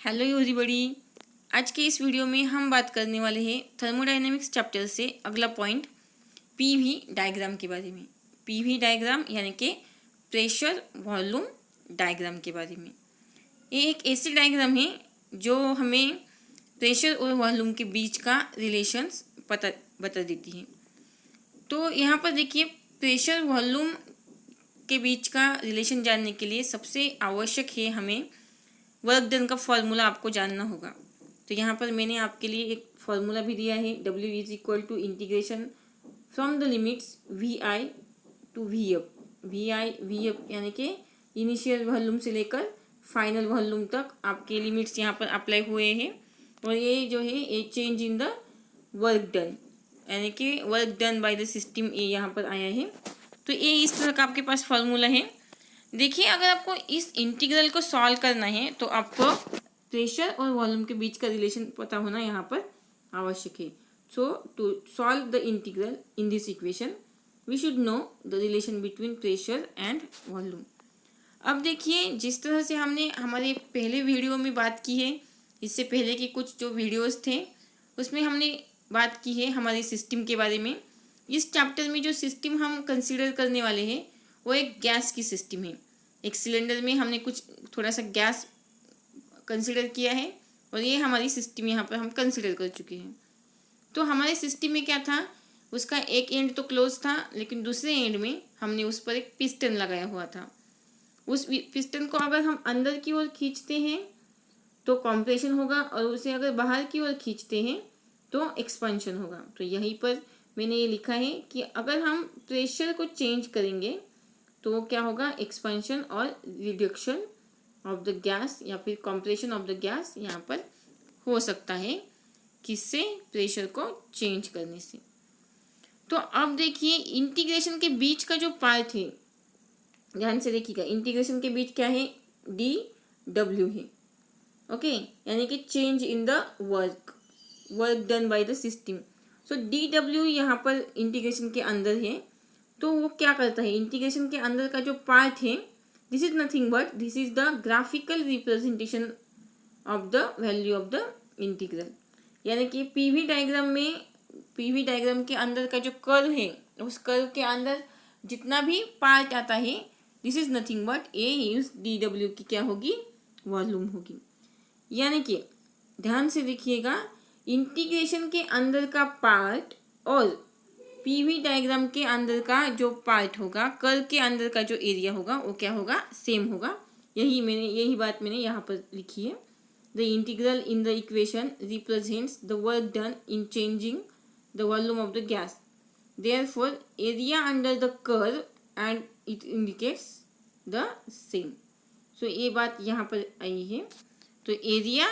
Hello everybody. आज के इस वीडियो में हम बात करने वाले हैं थर्मोडायनेमिक्स चैप्टर से अगला पॉइंट पीवी डायग्राम के बारे में। पीवी डायग्राम यानी कि प्रेशर वॉल्यूम डायग्राम के बारे में। ये एक ऐसी डायग्राम है जो हमें प्रेशर और वॉल्यूम के बीच का रिलेशंस बता देती है। तो यहाँ पर देखिए, प्रेशर वॉल्यूम के बीच का रिलेशन जानने के लिए सबसे आवश्यक है हमें वर्क डन का फॉर्मूला आपको जानना होगा। तो यहाँ पर मैंने आपके लिए एक फॉर्मूला भी दिया है, W is equal to integration from the limits VI to VF। VI यानी कि इनिशियल वॉल्यूम से लेकर फाइनल वॉल्यूम तक आपके लिमिट्स यहाँ पर अप्लाई हुए हैं। और ये जो है ये change in the work done यानी कि work done by the system ये यहाँ पर आया है। तो ये इस तरह का आपके पास फॉर्मूला है। देखिए, अगर आपको इस इंटीग्रल को सॉल्व करना है तो आपको प्रेशर और वॉल्यूम के बीच का रिलेशन पता होना यहाँ पर आवश्यक है। So to solve the integral in this equation we should know the relation between pressure and volume. अब देखिए, जिस तरह से हमने हमारे पहले वीडियो में बात की है, इससे पहले के कुछ जो वीडियोस थे उसमें हमने बात की है हमारे सिस्टम के बारे में। इस चैप्टर में जो सिस्टम हम कंसिडर करने वाले हैं वो एक गैस की सिस्टम है। एक सिलेंडर में हमने कुछ थोड़ा सा गैस कंसिडर किया है और ये हमारी सिस्टम यहाँ पर हम कंसिडर कर चुके हैं। तो हमारे सिस्टम में क्या था, उसका एक एंड तो क्लोज था, लेकिन दूसरे एंड में हमने उस पर एक पिस्टन लगाया हुआ था। उस पिस्टन को अगर हम अंदर की ओर खींचते हैं तो कॉम्प्रेशन होगा, और उसे अगर बाहर की ओर खींचते हैं तो एक्सपेंशन होगा। तो यहीं पर मैंने ये लिखा है कि अगर हम प्रेशर को चेंज करेंगे तो क्या होगा, एक्सपेंशन और रिडक्शन ऑफ द गैस या फिर कंप्रेशन ऑफ द गैस यहाँ पर हो सकता है, किससे, प्रेशर को चेंज करने से। तो अब देखिए, इंटीग्रेशन के बीच का जो पार्ट है, ध्यान से देखिएगा, इंटीग्रेशन के बीच क्या है, DW है। ओके, यानी कि change in the work done by the system. So DW यहाँ पर इंटीग्रेशन के अंदर है। तो वो क्या करता है, इंटीग्रेशन के अंदर का जो पार्ट है, this is nothing but this is the graphical representation of the value of the integral. यानी कि पीवी डायग्राम के अंदर का जो कर्व है, उस कर्व के अंदर जितना भी पार्ट आता है, this is nothing but A is DW की क्या होगी, वॉल्यूम होगी। यानी कि ध्यान से देखिएगा, इंटीग्रेशन के अंदर का पार्ट और पीवी डायग्राम के अंदर का जो पार्ट होगा, कर्व के अंदर का जो एरिया होगा, वो क्या होगा, सेम होगा। यही बात मैंने यहाँ पर लिखी है। The integral in the equation represents the work done in changing the volume of the gas, therefore area under the curve and it indicates the same. So ये बात यहाँ पर आई है। तो area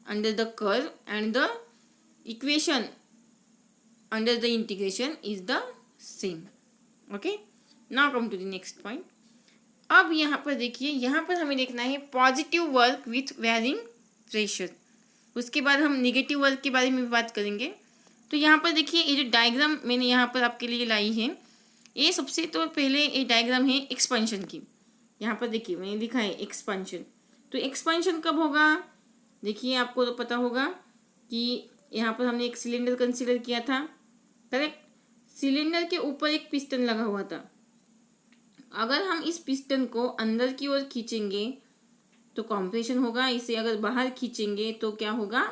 under the curve and the equation under the integration is the same. Okay, now come to the next point. अब यहाँ पर देखिए, यहाँ पर हमें देखना है positive work with varying pressure. उसके बाद हम नेगेटिव वर्क के बारे में भी बात करेंगे। तो यहाँ पर देखिए, ये जो डायग्राम मैंने यहाँ पर आपके लिए लाई है, ये सबसे तो पहले ये डायग्राम है एक्सपेंशन की। यहाँ पर देखिए मैंने लिखा है एक्सपेंशन। तो एक्सपेंशन कब होगा, देखिए आपको तो पता होगा कि यहाँ पर हमने एक सिलेंडर कंसिडर किया था, करेक्ट। सिलेंडर के ऊपर एक पिस्टन लगा हुआ था। अगर हम इस पिस्टन को अंदर की ओर खींचेंगे तो कॉम्प्रेशन होगा, इसे अगर बाहर खींचेंगे तो क्या होगा,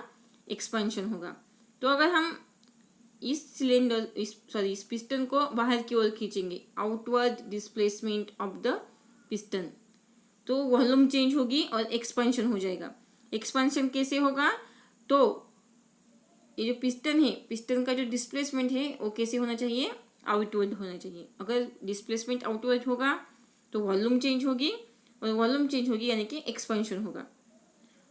एक्सपेंशन होगा। तो अगर हम इस पिस्टन को बाहर की ओर खींचेंगे, outward displacement of the piston, तो वॉल्यूम चेंज होगी और एक्सपेंशन हो जाएगा। एक्सपेंशन कैसे होगा, तो ये जो पिस्टन है, पिस्टन का जो डिस्प्लेसमेंट है वो कैसे होना चाहिए, आउटवर्ड होना चाहिए। अगर डिस्प्लेसमेंट आउटवर्ड होगा तो वॉल्यूम चेंज होगी, और वॉल्यूम चेंज होगी यानी कि एक्सपेंशन होगा।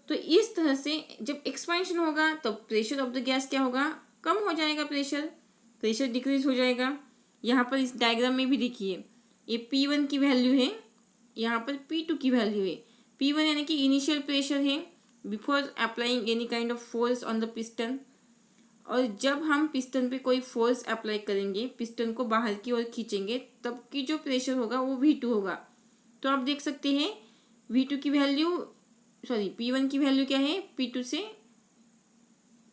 तो इस तरह से जब एक्सपेंशन होगा तो प्रेशर ऑफ द गैस क्या होगा, कम हो जाएगा, प्रेशर डिक्रीज हो जाएगा। यहाँ पर इस डायग्राम में भी देखिए, ये P1 की वैल्यू है, यहाँ पर P2 की वैल्यू है। P1 यानी कि इनिशियल प्रेशर है before applying any kind of force on the piston, और जब हम पिस्टन पे कोई फोर्स अप्लाई करेंगे, पिस्टन को बाहर की ओर खींचेंगे, तब की जो प्रेशर होगा वो V2 होगा। तो आप देख सकते हैं V2 की वैल्यू सॉरी P1 की वैल्यू क्या है,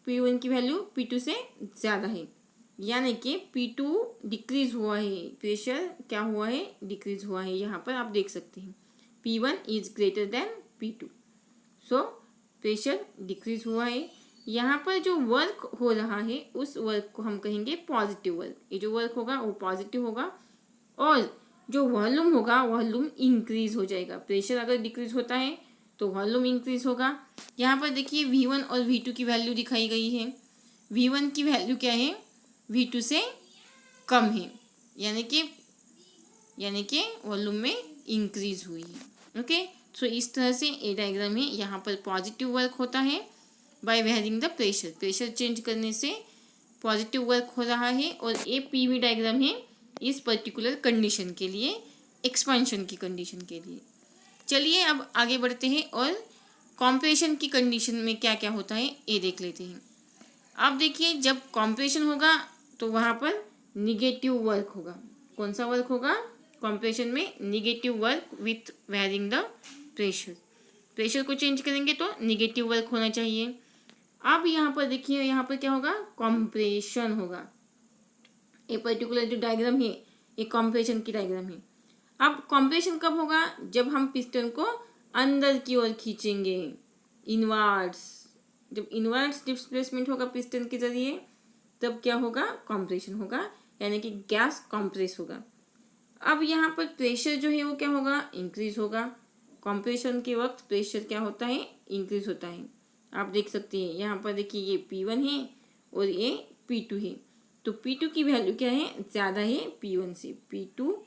P1 की वैल्यू P2 से ज़्यादा है, यानी कि P2 डिक्रीज हुआ है, प्रेशर क्या हुआ है, डिक्रीज हुआ है। यहाँ पर आप देख सकते हैं P1 is greater than P2, so pressure decrease हुआ है। यहाँ पर जो वर्क हो रहा है उस वर्क को हम कहेंगे पॉजिटिव वर्क। ये जो वर्क होगा वो पॉजिटिव होगा और जो वॉल्यूम होगा वॉल्यूम इंक्रीज हो जाएगा। प्रेशर अगर डिक्रीज होता है तो वॉल्यूम इंक्रीज होगा। यहाँ पर देखिए V1 और V2 की वैल्यू दिखाई गई है। V1 की वैल्यू क्या है, V2 से कम है, यानी कि वॉल्यूम में इंक्रीज हुई है। ओके, सो इस तरह से ए डायग्राम है। यहाँ पर पॉजिटिव वर्क होता है by varying the pressure, pressure change करने से पॉजिटिव वर्क हो रहा है। और ए पीवी डायग्राम है इस पर्टिकुलर कंडीशन के लिए, एक्सपेंशन की कंडीशन के लिए। चलिए अब आगे बढ़ते हैं और कॉम्प्रेशन की कंडीशन में क्या क्या होता है ये देख लेते हैं। अब देखिए जब कॉम्प्रेशन होगा तो वहाँ पर निगेटिव वर्क होगा। कौन सा वर्क होगा, कॉम्प्रेशन में negative work with varying the pressure. Pressure को चेंज करेंगे तो निगेटिव वर्क होना चाहिए। अब यहाँ पर देखिए, यहाँ पर क्या होगा, कॉम्प्रेशन होगा। ये पर्टिकुलर जो डायग्राम है ये कॉम्प्रेशन की डायग्राम है। अब कॉम्प्रेशन कब होगा, जब हम पिस्टन को अंदर की ओर खींचेंगे, इनवर्ड्स। जब इनवर्ड्स डिस्प्लेसमेंट होगा पिस्टन के जरिए तब क्या होगा, कॉम्प्रेशन होगा, यानी कि गैस कॉम्प्रेस होगा। अब यहाँ पर प्रेशर जो है वो क्या होगा, इंक्रीज होगा। कॉम्प्रेशन के वक्त प्रेशर क्या होता है, इंक्रीज होता है। आप देख सकते हैं यहाँ पर देखिए ये P1 है और ये P2 है, तो P2 की वैल्यू क्या है, ज़्यादा है P1 से। P2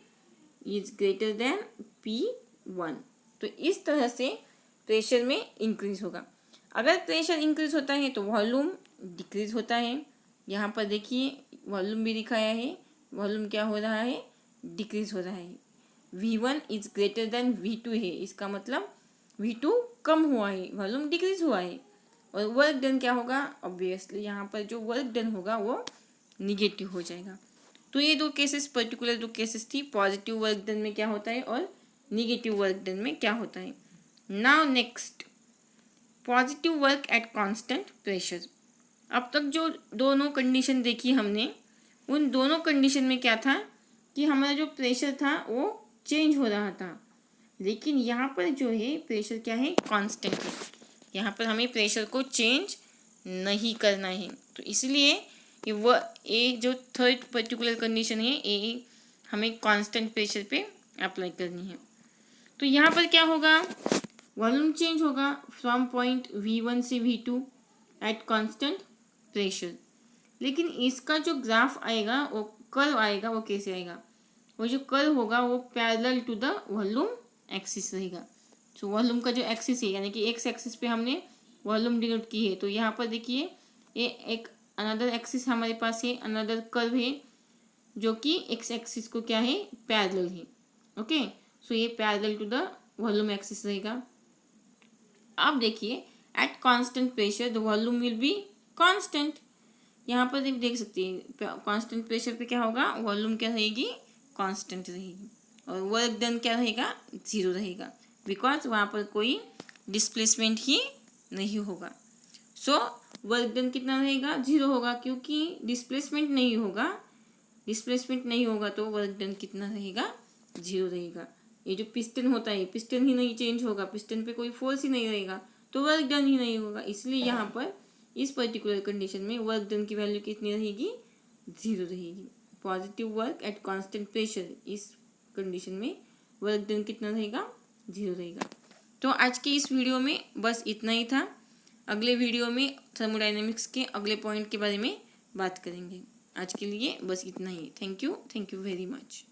is greater than P1। तो इस तरह से प्रेशर में इंक्रीज होगा। अगर प्रेशर इंक्रीज होता है तो वॉल्यूम डिक्रीज होता है। यहाँ पर देखिए वॉल्यूम भी दिखाया है, वॉल्यूम क्या हो रहा है, डिक्रीज हो रहा है। V1 is greater than V2 है, इसका मतलब V2 कम हुआ है, वॉल्यूम डिक्रीज हुआ है। और वर्क डन क्या होगा, ऑब्वियसली यहाँ पर जो वर्क डन होगा वो निगेटिव हो जाएगा। तो ये दो केसेस, पर्टिकुलर दो केसेस थी, पॉजिटिव वर्क डन में क्या होता है और निगेटिव वर्क डन में क्या होता है। Now next, positive work at constant pressure. अब तक जो दोनों कंडीशन देखी हमने, उन दोनों कंडीशन में क्या था कि हमारा जो प्रेशर था वो चेंज हो रहा था, लेकिन यहाँ पर जो है प्रेशर क्या है, कांस्टेंट है। यहाँ पर हमें प्रेशर को चेंज नहीं करना है, तो इसलिए ये जो थर्ड पर्टिकुलर कंडीशन है ये हमें कांस्टेंट प्रेशर पे अप्लाई करनी है। तो यहाँ पर क्या होगा, वॉल्यूम चेंज होगा फ्रॉम पॉइंट V1 से V2 एट कांस्टेंट प्रेशर। लेकिन इसका जो ग्राफ आएगा, वो कर्व आएगा, वो कैसे आएगा, वो जो कर्व होगा वो parallel to the volume axis रहेगा। तो वॉल्यूम का जो एक्सिस है, यानी कि एक्स एक्सिस पे हमने वॉल्यूम डिनोट की है, तो यहाँ पर देखिए ये एक अनदर एक्सिस हमारे पास है, अनदर कर्व है जो कि एक्स एक्सिस को क्या है, पैरेलल है। ओके, सो ये parallel to the volume axis रहेगा। अब देखिए at constant pressure the volume will be constant. यहाँ पर देख सकते हैं कांस्टेंट प्रेशर पे क्या होगा, वॉल्यूम क्या रहेगी, कांस्टेंट रहेगी। और वर्क डन क्या रहेगा, 0 रहेगा, बिकॉज वहाँ पर कोई डिस्प्लेसमेंट ही नहीं होगा। सो वर्क डन कितना रहेगा, 0 होगा, क्योंकि डिस्प्लेसमेंट नहीं होगा तो वर्क डन कितना रहेगा, 0 रहेगा। ये जो पिस्टन होता है, पिस्टन ही नहीं चेंज होगा, पिस्टन पे कोई फोर्स ही नहीं रहेगा तो वर्क डन ही नहीं होगा। इसलिए यहाँ पर इस पर्टिकुलर कंडीशन में वर्क डन की वैल्यू कितनी रहेगी, 0 रहेगी। Positive work at constant pressure, इस कंडीशन में वर्क डन कितना रहेगा, 0 रहेगा। तो आज की इस वीडियो में बस इतना ही था। अगले वीडियो में थर्मोडायनेमिक्स के अगले पॉइंट के बारे में बात करेंगे। आज के लिए बस इतना ही। Thank you very much.